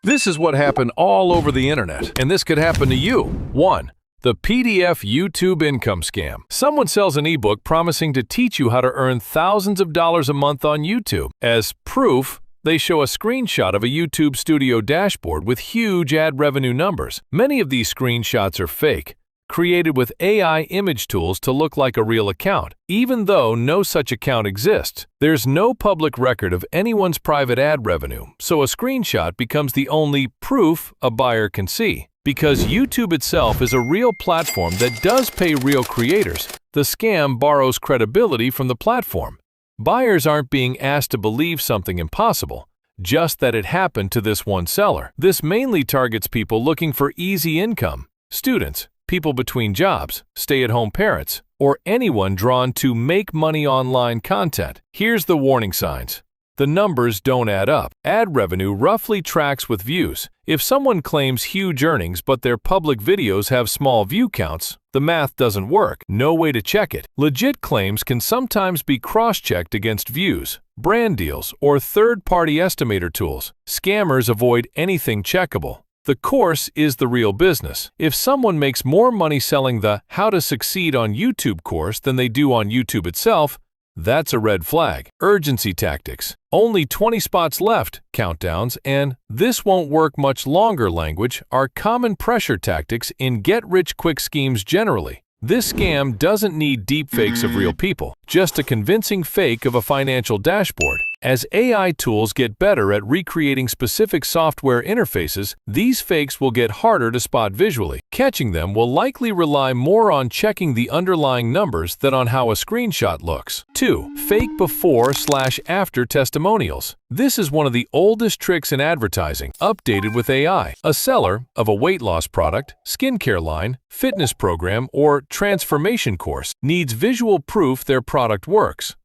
This is what happened all over the internet, and this could happen to you. 1. The PDF YouTube income scam. Someone sells an ebook promising to teach you how to earn thousands of dollars a month on YouTube. As proof, they show a screenshot of a YouTube studio dashboard with huge ad revenue numbers. Many of these screenshots are fake, created with AI image tools to look like a real account, even though no such account exists. There's no public record of anyone's private ad revenue, so a screenshot becomes the only proof a buyer can see. Because YouTube itself is a real platform that does pay real creators, the scam borrows credibility from the platform. Buyers aren't being asked to believe something impossible, just that it happened to this one seller. This mainly targets people looking for easy income, students, people between jobs, stay-at-home parents, or anyone drawn to make money online content. Here's the warning signs. The numbers don't add up. Ad revenue roughly tracks with views. If someone claims huge earnings but their public videos have small view counts, the math doesn't work. No way to check it. Legit claims can sometimes be cross-checked against views, brand deals, or third-party estimator tools. Scammers avoid anything checkable. The course is the real business. If someone makes more money selling the How to Succeed on YouTube course than they do on YouTube itself, that's a red flag. Urgency tactics. Only 20 spots left, countdowns, and this won't work much longer language are common pressure tactics in get-rich-quick schemes generally. This scam doesn't need deepfakes of real people, just a convincing fake of a financial dashboard. As AI tools get better at recreating specific software interfaces, these fakes will get harder to spot visually. Catching them will likely rely more on checking the underlying numbers than on how a screenshot looks. 2. Fake before/after testimonials. This is one of the oldest tricks in advertising, updated with AI. A seller of a weight loss product, skincare line, fitness program, or transformation course needs visual proof their product works.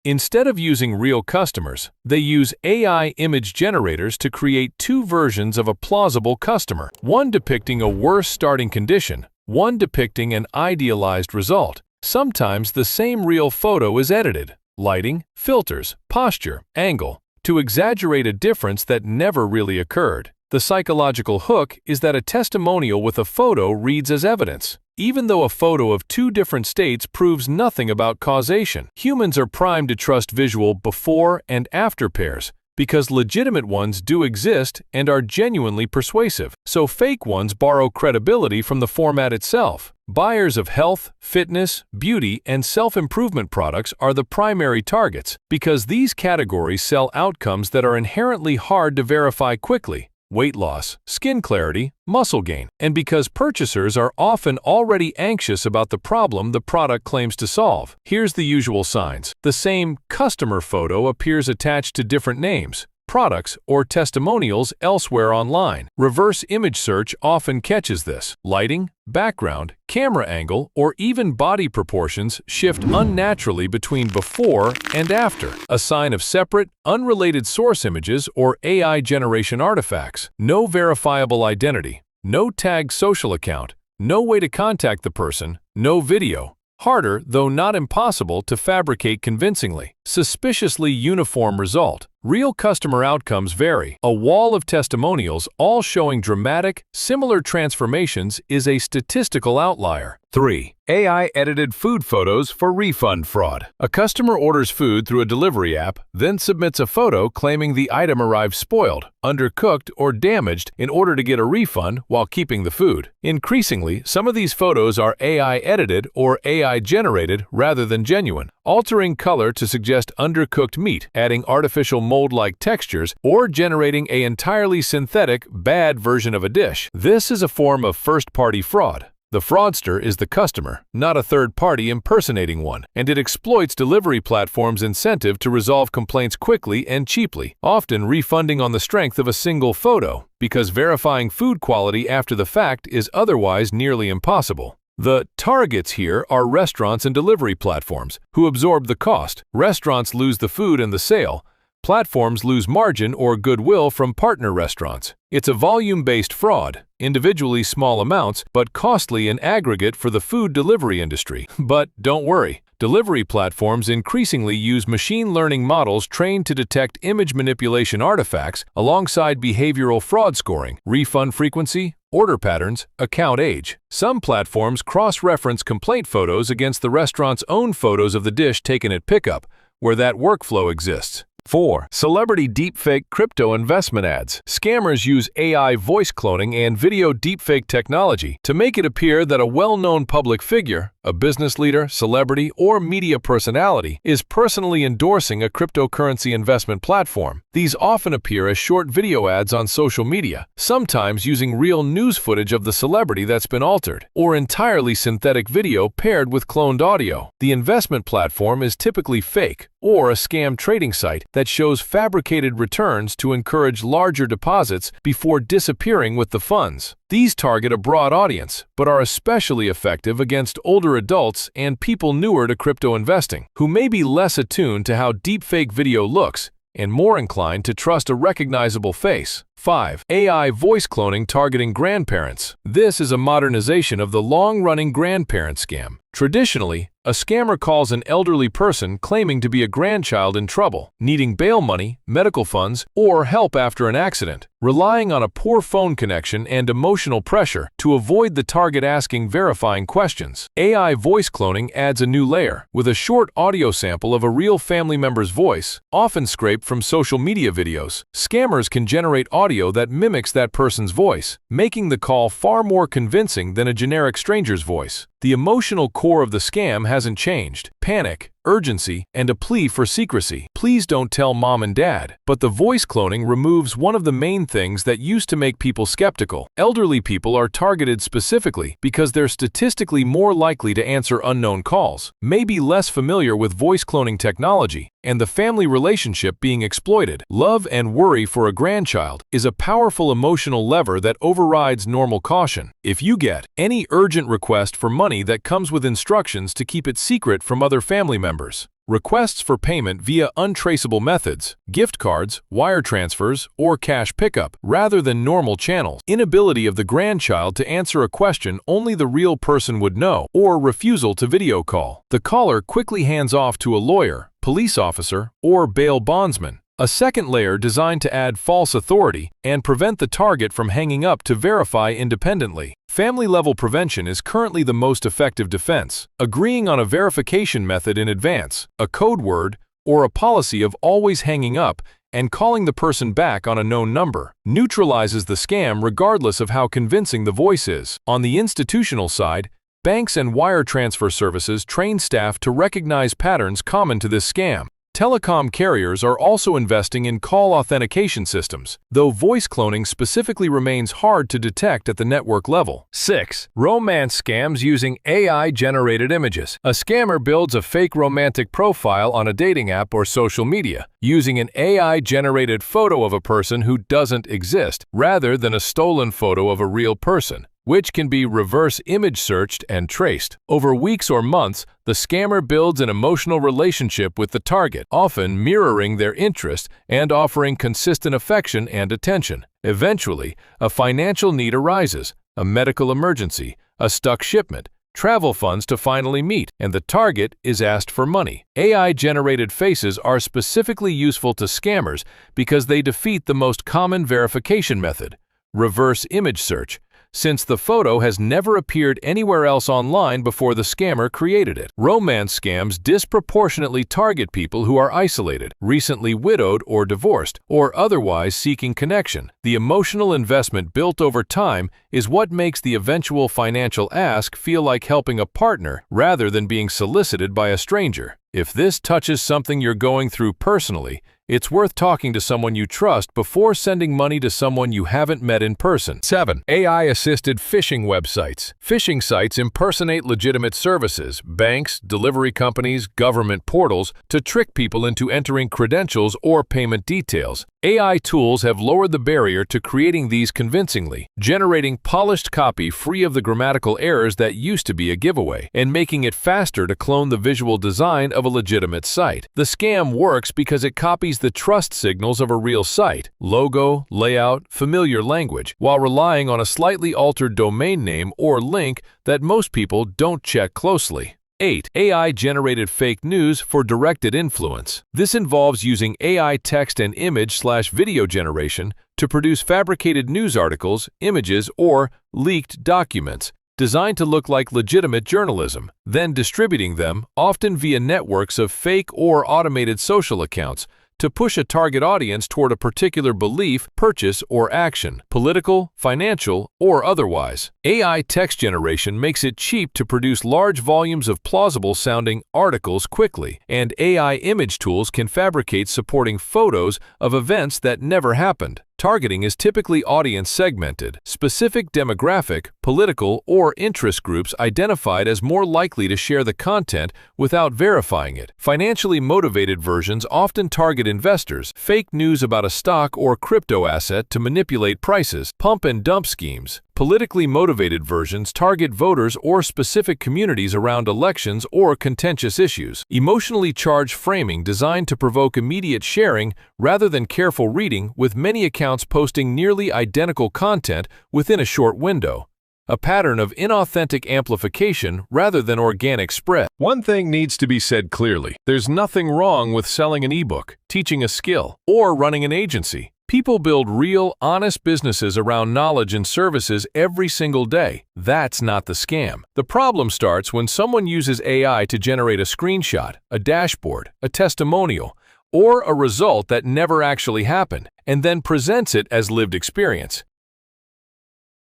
Instead of using real customers, they use AI image generators to create two versions of a plausible customer, one depicting a worse starting condition, one depicting an idealized result. Sometimes the same real photo is edited, lighting, filters, posture, angle, to exaggerate a difference that never really occurred. The psychological hook is that a testimonial with a photo reads as evidence. Even though a photo of two different states proves nothing about causation, humans are primed to trust visual before and after pairs because legitimate ones do exist and are genuinely persuasive, so fake ones borrow credibility from the format itself. Buyers of health, fitness, beauty, and self-improvement products are the primary targets because these categories sell outcomes that are inherently hard to verify quickly. Weight loss, skin clarity, muscle gain, and because purchasers are often already anxious about the problem the product claims to solve. Here's the usual signs. The same customer photo appears attached to different names, products, or testimonials elsewhere online. Reverse image search often catches this. Lighting, background, camera angle, or even body proportions shift unnaturally between before and after, a sign of separate, unrelated source images or AI generation artifacts. No verifiable identity, no tagged social account, no way to contact the person, no video. Harder, though not impossible, to fabricate convincingly. Suspiciously uniform result. Real customer outcomes vary. A wall of testimonials, all showing dramatic, similar transformations, is a statistical outlier. 3. AI-edited food photos for refund fraud. A customer orders food through a delivery app, then submits a photo claiming the item arrived spoiled, undercooked, or damaged in order to get a refund while keeping the food. Increasingly, some of these photos are AI-edited or AI-generated rather than genuine, altering color to suggest undercooked meat, adding artificial mold-like textures, or generating an entirely synthetic, bad version of a dish. This is a form of first-party fraud. The fraudster is the customer, not a third party impersonating one, and it exploits delivery platforms' incentive to resolve complaints quickly and cheaply, often refunding on the strength of a single photo, because verifying food quality after the fact is otherwise nearly impossible. The targets here are restaurants and delivery platforms, who absorb the cost. Restaurants lose the food and the sale. Platforms lose margin or goodwill from partner restaurants. It's a volume-based fraud, individually small amounts, but costly in aggregate for the food delivery industry. But don't worry, Delivery platforms increasingly use machine learning models trained to detect image manipulation artifacts alongside behavioral fraud scoring, refund frequency, order patterns, account age. Some platforms cross-reference complaint photos against the restaurant's own photos of the dish taken at pickup, where that workflow exists. 4. Celebrity deepfake crypto investment ads. Scammers use AI voice cloning and video deepfake technology to make it appear that a well-known public figure, a business leader, celebrity, or media personality, is personally endorsing a cryptocurrency investment platform. These often appear as short video ads on social media, sometimes using real news footage of the celebrity that's been altered, or entirely synthetic video paired with cloned audio. The investment platform is typically fake, or a scam trading site that shows fabricated returns to encourage larger deposits before disappearing with the funds. These target a broad audience, but are especially effective against older adults and people newer to crypto investing, who may be less attuned to how deepfake video looks and more inclined to trust a recognizable face. 5. AI voice cloning targeting grandparents. This is a modernization of the long-running grandparent scam. Traditionally, a scammer calls an elderly person claiming to be a grandchild in trouble, needing bail money, medical funds, or help after an accident, relying on a poor phone connection and emotional pressure to avoid the target asking verifying questions. AI voice cloning adds a new layer, with a short audio sample of a real family member's voice, often scraped from social media videos. Scammers can generate audio that mimics that person's voice, making the call far more convincing than a generic stranger's voice. The emotional core of the scam hasn't changed: panic, urgency, and a plea for secrecy. Please don't tell mom and dad. But the voice cloning removes one of the main things that used to make people skeptical. Elderly people are targeted specifically because they're statistically more likely to answer unknown calls, may be less familiar with voice cloning technology, and the family relationship being exploited. Love and worry for a grandchild is a powerful emotional lever that overrides normal caution. If you get any urgent request for money that comes with instructions to keep it secret from other family members, requests for payment via untraceable methods, gift cards, wire transfers, or cash pickup, rather than normal channels, inability of the grandchild to answer a question only the real person would know, or refusal to video call, the caller quickly hands off to a lawyer, police officer, or bail bondsman. A second layer designed to add false authority and prevent the target from hanging up to verify independently. Family-level prevention is currently the most effective defense. Agreeing on a verification method in advance, a code word, or a policy of always hanging up and calling the person back on a known number neutralizes the scam regardless of how convincing the voice is. On the institutional side, banks and wire transfer services train staff to recognize patterns common to this scam. Telecom carriers are also investing in call authentication systems, though voice cloning specifically remains hard to detect at the network level. 6. Romance scams using AI-generated images. A scammer builds a fake romantic profile on a dating app or social media, using an AI-generated photo of a person who doesn't exist, rather than a stolen photo of a real person, which can be reverse image searched and traced. Over weeks or months, the scammer builds an emotional relationship with the target, often mirroring their interest and offering consistent affection and attention. Eventually, a financial need arises, a medical emergency, a stuck shipment, travel funds to finally meet, and the target is asked for money. AI-generated faces are specifically useful to scammers because they defeat the most common verification method, reverse image search, since the photo has never appeared anywhere else online before the scammer created it. Romance scams disproportionately target people who are isolated, recently widowed or divorced, or otherwise seeking connection. The emotional investment built over time is what makes the eventual financial ask feel like helping a partner rather than being solicited by a stranger. If this touches something you're going through personally, it's worth talking to someone you trust before sending money to someone you haven't met in person. 7. AI-assisted phishing websites. Phishing sites impersonate legitimate services, banks, delivery companies, government portals, to trick people into entering credentials or payment details. AI tools have lowered the barrier to creating these convincingly, generating polished copy free of the grammatical errors that used to be a giveaway, and making it faster to clone the visual design of a legitimate site. The scam works because it copies the trust signals of a real site, logo, layout, familiar language, while relying on a slightly altered domain name or link that most people don't check closely. 8. AI-generated fake news for directed influence. This involves using AI text and image/video generation to produce fabricated news articles, images, or leaked documents designed to look like legitimate journalism, then distributing them, often via networks of fake or automated social accounts, to push a target audience toward a particular belief, purchase, or action, political, financial, or otherwise. AI text generation makes it cheap to produce large volumes of plausible-sounding articles quickly, and AI image tools can fabricate supporting photos of events that never happened. Targeting is typically audience segmented, specific demographic, political, or interest groups identified as more likely to share the content without verifying it. Financially motivated versions often target investors, fake news about a stock or crypto asset to manipulate prices, pump and dump schemes. Politically motivated versions target voters or specific communities around elections or contentious issues. Emotionally charged framing designed to provoke immediate sharing rather than careful reading, with many accounts posting nearly identical content within a short window. A pattern of inauthentic amplification rather than organic spread. One thing needs to be said clearly. There's nothing wrong with selling an ebook, teaching a skill, or running an agency. People build real, honest businesses around knowledge and services every single day. That's not the scam. The problem starts when someone uses AI to generate a screenshot, a dashboard, a testimonial, or a result that never actually happened, and then presents it as lived experience.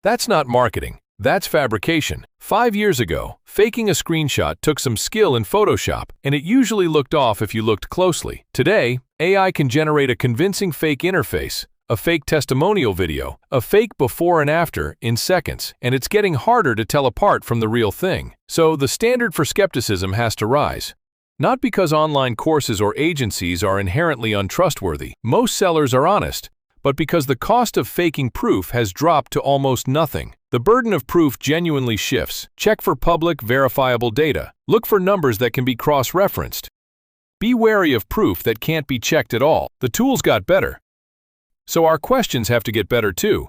That's not marketing. That's fabrication. 5 years ago, faking a screenshot took some skill in Photoshop, and it usually looked off if you looked closely. Today, AI can generate a convincing fake interface, a fake testimonial video, a fake before and after in seconds, and it's getting harder to tell apart from the real thing. So the standard for skepticism has to rise. Not because online courses or agencies are inherently untrustworthy. Most sellers are honest, but because the cost of faking proof has dropped to almost nothing. The burden of proof genuinely shifts. Check for public, verifiable data. Look for numbers that can be cross-referenced. Be wary of proof that can't be checked at all. The tools got better, so our questions have to get better too.